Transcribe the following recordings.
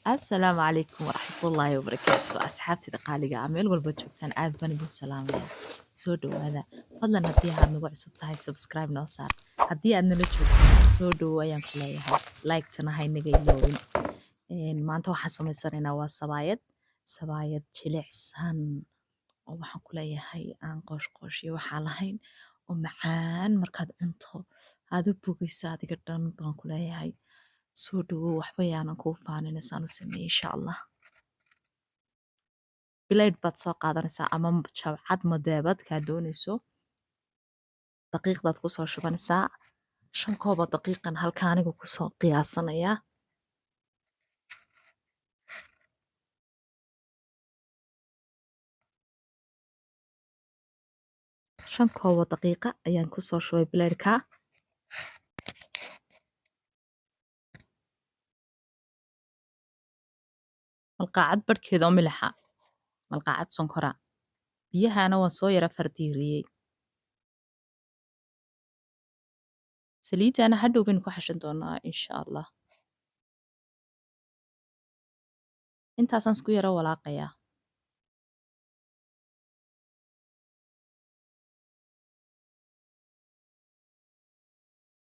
السلام عليكم ورحمة الله وبركاته أصحابتي دقالقة عميل والبجوكتان آد بني بالسلام يا سودو هذا فضلا هدي هاد نوع سبتهاي سبسكرايب نوصار هدي أدنا لجوكتان سودو أيام كلايها لايك تنهاي نغي لوين ما أنتو حسمي سرنا وصبايد سبايد جلعسان waxaan ku leeyahay aan qoshqooshiyo waxaa lahayn oo macaan markaad cunto aad u bogaysa adiga dhan baan ku leeyahay soo dhawow waxba yaanan kuu faaninaysan u sameeye insha allah bilayd baad soo qaadanaysaa ama jabcad madeebad kaa doonayso daqiiqdaad kusoo shubanaysaa 5 koob oo daqiiqan halka aniga kusoo qiyaasanayaa 5 koob oo daqiiqa ayaan kusoo shubay bilaydhka malqaacad barhkeeda oo milixa malqaacad sonkora biyahana waan soo yara fardiiriyey saliidana hadhow baynu ku xashan doonaa insha allah intaasaan isku yara walaaqayaa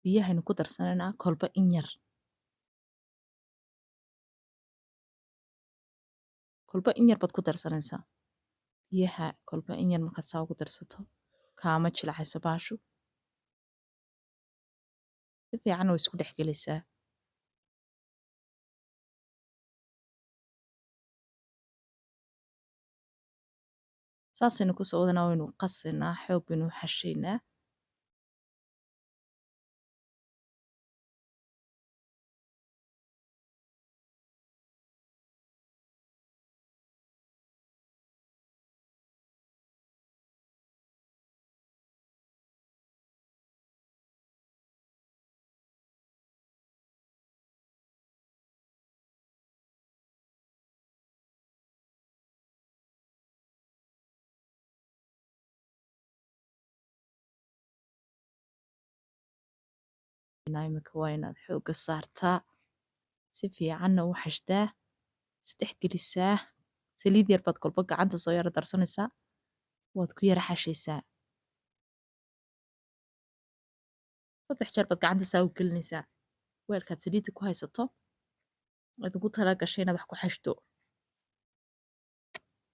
biyahaynu ku darsanaynaa kolba in yar kolba in yar baad ku darsanaysaa biyaha kolba in yar markaad saa ugu darsato kaama jilcayso baashu si fiicanna way isku dhex gelaysaa saasaynu kusoo wadanaa waynu qasaynaa xoog baynu u xashaynaa imika waa inaad xoogga saartaa si fiicanna u xashtaa isdhex gelisaa saliid yar baad kolba gacanta soo yara darsanaysaa waad ku yara xashaysaa 3 jeer baad gacanta saa u gelinaysaa weelkaad saliidda ku haysato waad ugu tala gashay inaad wax ku xashto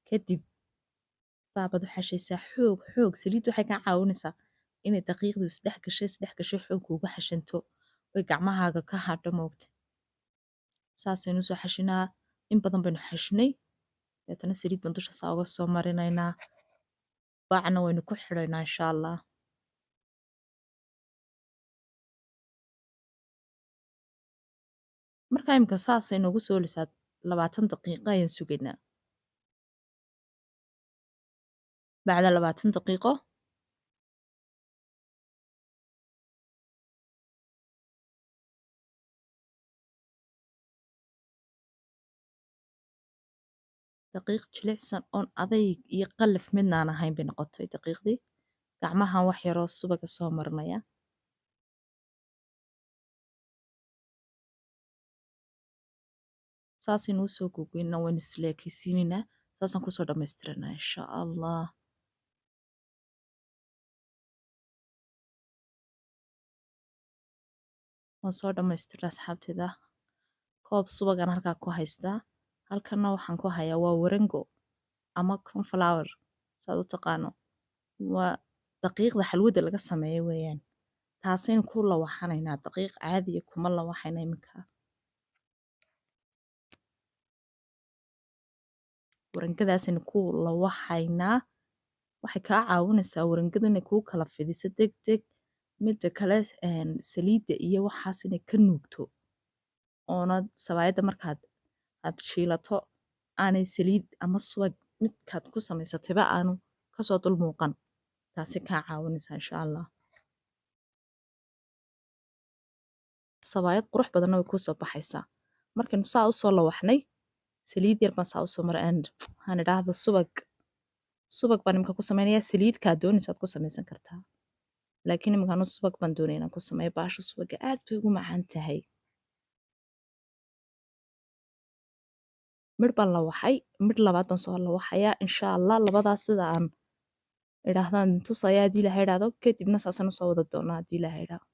kadib saabaad u xashaysaa xoog saliiddu waxay kaa caawinaysaa inay daqiiqdu isdhex gashay xoog kuugu xashanto oy gacmahaaga ka hadho moogta saasaynu soo xashinaa in badan baynu xashinay deetana saliid baan dusha saa uga soo marinaynaa baacna waynu ku xidhaynaa insha allah markaa imika saasay noogu soo lisaa 20 daqiiqo ayaan sugaynaa bacda 20 daqiiqo daqiiq jilicsan oon adayg iyo qallaf midnaan ahayn bay noqotay daqiiqdii gacmahan wax yaroo subaga soo marinaya saasaynu usoo gogoynaa waynu isleekaysiinaynaa saasaan kusoo dhammaystiranaa insha allah waan soo dhammaystiray asxaabteeda koob subagaan halkaa ku haystaa halkanna waxaan ku hayaa waa warango ama cornflower saad u taqaano waa daqiiqda xalwada laga sameeyo weeyaan taasaynu ku lawaxanaynaa daqiiq caadiya kuma lawaxayna iminka warangadaasaynu ku lawaxaynaa waxay kaa caawinaysaa warangadu inay kuu kala fidiso deg deg midda kale saliidda iyo waxaas inay ka nuugto oonad sabaayadda markaad aad shiilato aanay saliid ama subag midkaad ku samaysatayba aanu kasoo dul muuqan taasi kaa caawinaysaa insha allah sabaayad qurux badanna way kuusoo baxaysaa markaynu saa usoo lawaxnay saliid yar baan saa usoo maray waxaan idhaahdo subag baan imika ku samaynayaa saliidkaa doonaysa aad ku samaysan kartaa laakiin imikaanu subag baan doonaya inaan ku sameeyo baasha subaga aad bay ugu macaan tahay midh baan la waxay, midh labaad baan soo la waxayaa insha allah labadaas sida aan idhaahdaan tusaya haddii ilahay idhaahdo kadibna saasaan usoo wada doonaa haddii ilahay idhaahdo.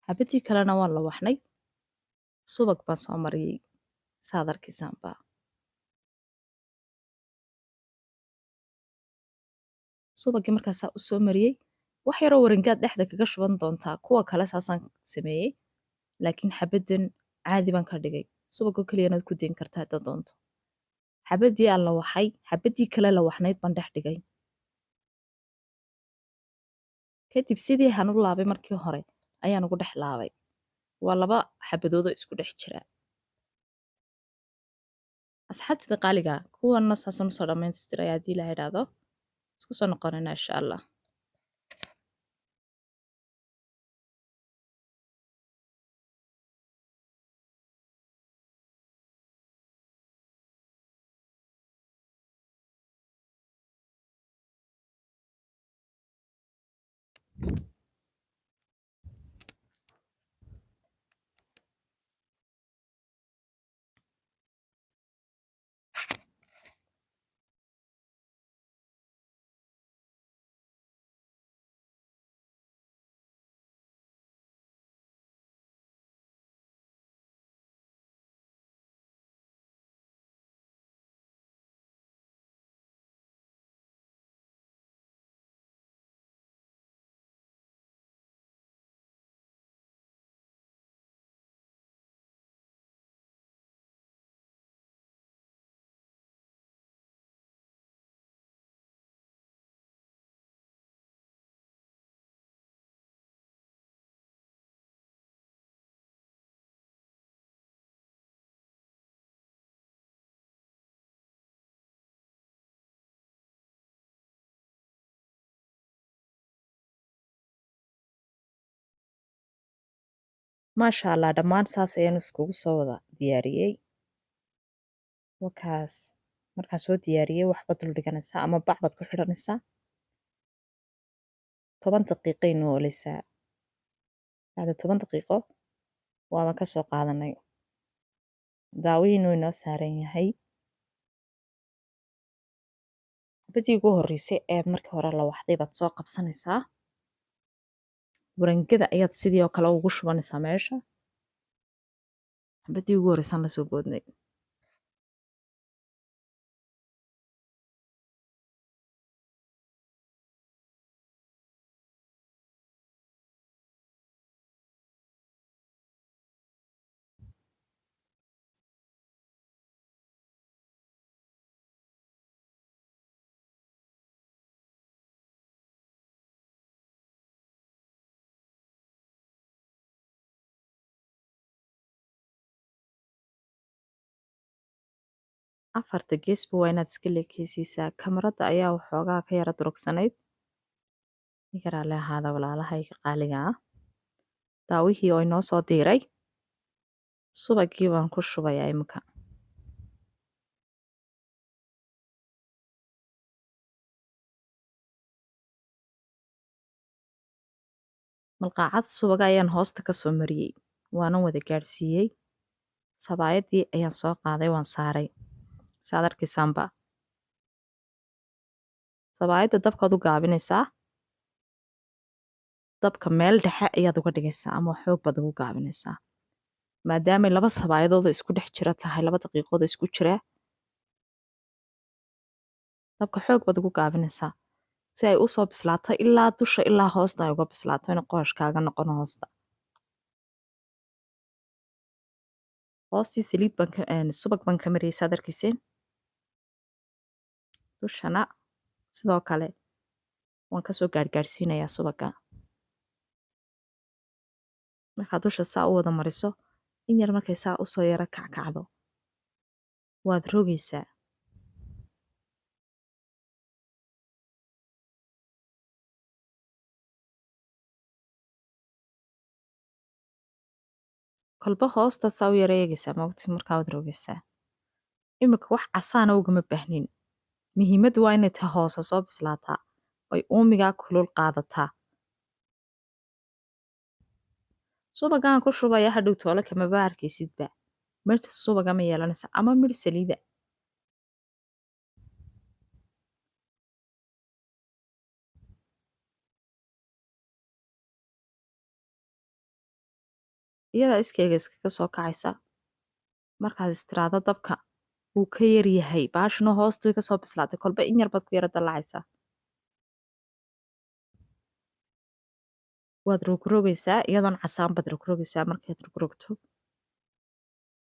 xabadii kalena waan la waxnay subag baan soo mariyey saad arkaysaanba. subagii markaasaa u soo mariyey wax yaroo warangaad dhexda kaga shuban doontaa kuwa kale saasaan sameeyey laakiin xabadan caadi baan ka dhigay subagoo keliyanaad ku dayn kartaa haddaad doonto. xabadii aan la waxay xabadii kale la waxnayd baan dhex dhigay kadib sidii han u laabay markii hore ayaan ugu dhex laabay. waa laba xabadoodoo isku dhex jira. asxaabtida qaaliga kuwanna saasaan usoo dhammaystiraya haddii ilaha idhaahdo isku soo noqonayna insha allah. maasha allah dhammaan saas ayaan iskugu soo wada diyaariyey. wakaas markaan soo diyaariyey waxbaad dul dhiganaysaa ama bac baad ku xidhanaysaa 10 daqiiqay nooleysaa. bacda 10 daqiiqo waaba ka soo qaadanay daawihiinu inoo saaran yahay. xabadii ugu horreysay ee markii hore la waxday baad soo qabsanaysaa warangada ayaad sidii oo kale ugu shubanaysaa meesha. xabadii ugu horreysaan la soo boodnay. afarta geesba waa inaad iska leekeysiisaa. kamarada ayaa waxoogaa ka yara durugsanayd igaraa le ahaada walaalahayga qaaliga ah. daawihii oo inoo soo diiray subagii baan ku shubayaa imika. malqaacad subaga ayaan hoosta ka soo mariyey waanan wada gaadhsiiyey. sabaayadii ayaan soo qaaday waan saaray saad arkaysaanba. sabaayadda dabkaad u gaabinaysaa dabka meel dhexe ayaad uga dhigaysaa ama xoog baad ugu gaabinaysaa maadaamay laba sabaayadooda isku dhex jira tahay 2 daqiiqooda isku jira. dabka xoog baad ugu gaabinaysaa si ay usoo bislaato ilaa dusha ilaa hoosta ay uga bislaato in qoosh kaaga noqon hoosta. hoostii saliid baan subag baan ka mariyey saad arkayseen. dushana sidoo kale waan kasoo gaargaarsiinayaa subaga. markaad dusha saa u wada mariso in yar markay saa usoo yaro kackacdo waad rogaysaa. kolba hoostaad saa u yara eegaysaa maogti markaa waad rogaysaa imika wax casaana ugama baahnin. Muhiimaddu waa inay ta hoose soo bislaataa oy uumigaa kulul qaadataa. Subagaan ku shubaya hadhow toole kamaba arkaysidba. Midh subaga ma yeelanaysa ama midh saliida. Iyadaa iskeega iskaga soo kacaysa. Markaad istiraado dabka wuu ka yar yahay. Baashuna hoostu way ka soo bislaatay. Kolba in yar baad ku yara dallacaysaa. Waad rogrogaysaa iyadoon casaan baad rogrogaysaa markaad rogrogto.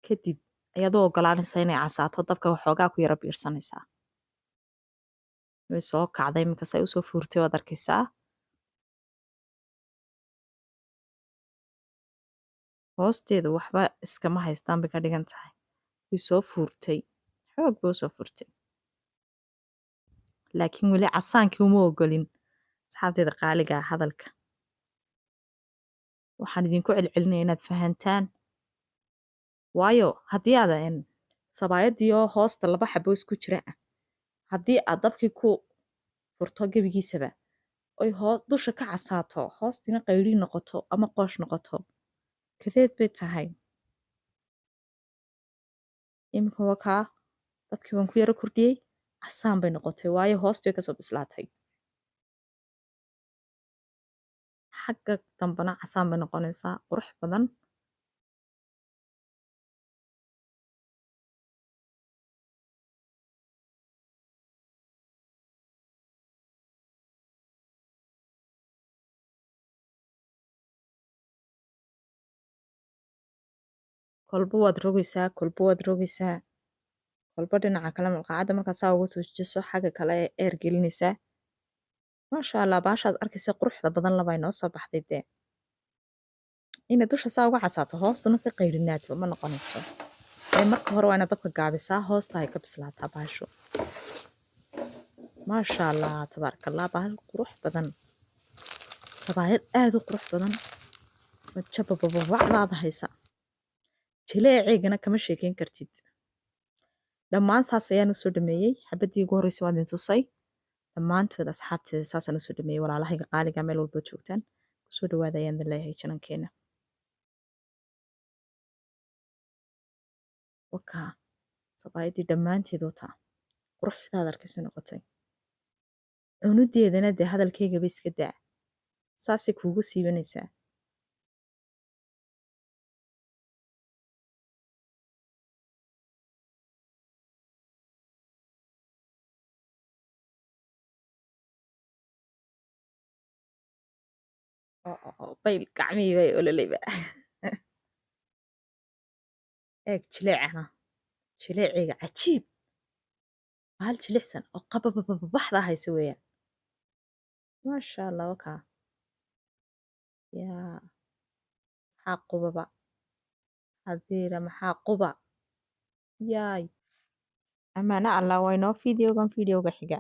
Kadib ayaad u ogolaanaysaa inay casaato dabka waxoogaa ku yara biirsanaysaa. Way soo kacday iminka say usoo fuurtay waad arkaysaa. Hoosteedu waxba iskama haystaan bay ka dhigan tahay. Way soo fuurtay. Xoog bay usoo furtay. Laakiin weli casaankii uma ogolin. Asxaabteeda qaaliga ah hadalka. Waxaan idinku celcelinaya inaad fahantaan. Waayo haddii aad sabaayadii oo hoosta laba xabo isku jira ah. Haddii aad dabkii ku furto gebigiisaba oy dusha ka casaato hoostina qayri noqoto ama qoosh noqoto. Kadeed bay tahay. Iminka waa kaa dabkii baan ku yara kordhiyey. Casaan bay noqotay waayo hoostii way ka soo bislaatay. Xagga dambana casaan bay noqonaysaa qurux badan. Kolba waad rogaysaa kolba waad rogaysaa. Kolba dhinaca kale malqacada markaa saa ugu tuujiso xagga kale ee eer gelinaysaa. Maasha Allah baashaad arkaysa quruxda badan laba inoo soo baxday dee. Inay dusha saa uga casaato hoostuna ka qayrinaato ma noqonayso. Marka hore waa inaad dabka gaabisaa hoosta ay ka bislaataa baasho. Maasha Allah tabaarakallah baal qurux badan. Sabaayad aad u qurux badan. Wajabababacdaada haysa. Jileeceygana kama sheekeyn kartid. Dhammaan saas ayaan usoo dhameeyey. Xabadii ugu horreysay waan idin tusay. Dhammaantood asxaabteeda saasaan usoo dhameeyey walaalahayga qaaliga meel walba joogtaan. Kusoo dhawaada ayaan idin leeyahay janankeena. Wakaa sabaayadii dhammaanteed wataa. Quruxdaad arkaysa noqotay. Cunudeedana dee hadalkayga ba iska daa. Saasay kuugu siibanaysaa. Bayl gacmihii bay ololayba. Eeg jileecana. Jileecayga cajiib. Bahal jilicsan oo qababababaxda haysa weeyaan. Maasha Allah wakaa. Yaa. Maxaa qubaba. Hadiira maxaa quba. Yaay. Amaana Allah waa inoo fiidiyowgan fiidiyowga xiga.